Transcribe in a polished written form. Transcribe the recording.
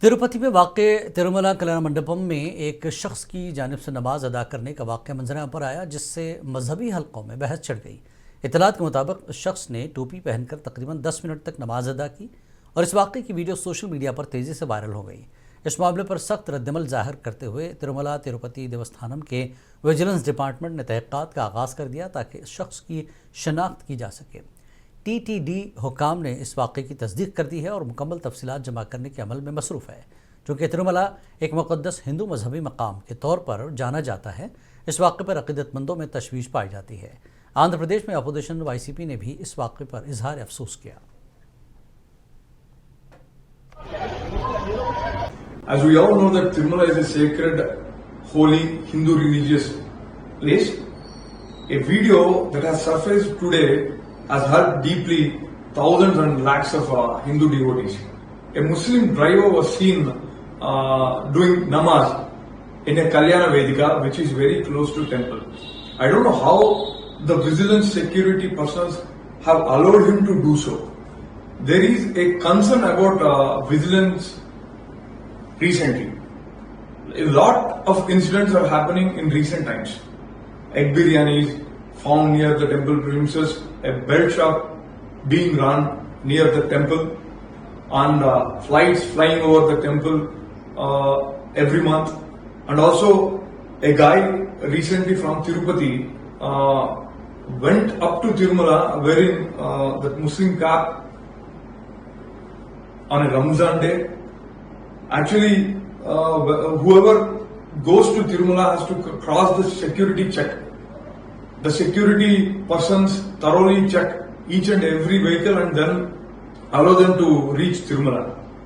तिरुपति में वाक़ तिरुमला कल्याण मंडपम में एक शख्स की जानिब से नमाज अदा करने का वाक़या मंजर पर आया, जिससे मजहबी हलकों में बहस छिड़ गई। इत्तलात के मुताबिक शख्स ने टोपी पहनकर तकरीबन 10 मिनट तक नमाज अदा की और इस वाक़े की वीडियो सोशल मीडिया पर तेज़ी से वायरल हो गई। इस मामले पर सख्त रद्दमल जाहिर करते हुए तिरुमला तिरुपति देवस्थानम के विजिलेंस डिपार्टमेंट ने तहक़ीक़ात का आगाज़ कर दिया ताकि इस शख्स की शनाख्त की जा सके। TTD हुकाम ने इस वाक़े की तस्दीक कर दी है और मुकम्मल तफसीलात जमा करने के अमल में मसरूफ़ है। चूँकि तिरुमला एक मुक़द्दस हिंदू मजहबी मकाम के तौर पर जाना जाता है, इस वाक़े पर अक़ीदतमंदों में तशवीश पाई जाती है। आंध्र प्रदेश में अपोजिशन YCP ने भी इस वाक़े पर इजहार अफसोस किया। As we all know that Tirumala is a sacred, holy Hindu religious place, a video that has surfaced today has hurt deeply thousands and lakhs of Hindu devotees. A Muslim driver was seen doing Namaz in a Kalyana Vedika, which is very close to temple. I don't know how the vigilance security persons have allowed him to do so. There is a concern about vigilance recently. A lot of incidents are happening in recent times. Egg biryanis found near the temple premises, a belt shop being run near the temple, and flights flying over the temple every month. And also a guy recently from Tirupati went up to Tirumala wearing the Muslim cap on a Ramzan day. Actually, whoever goes to Tirumala has to cross the security check. The security persons thoroughly check each and every vehicle and then allow them to reach Tirumala.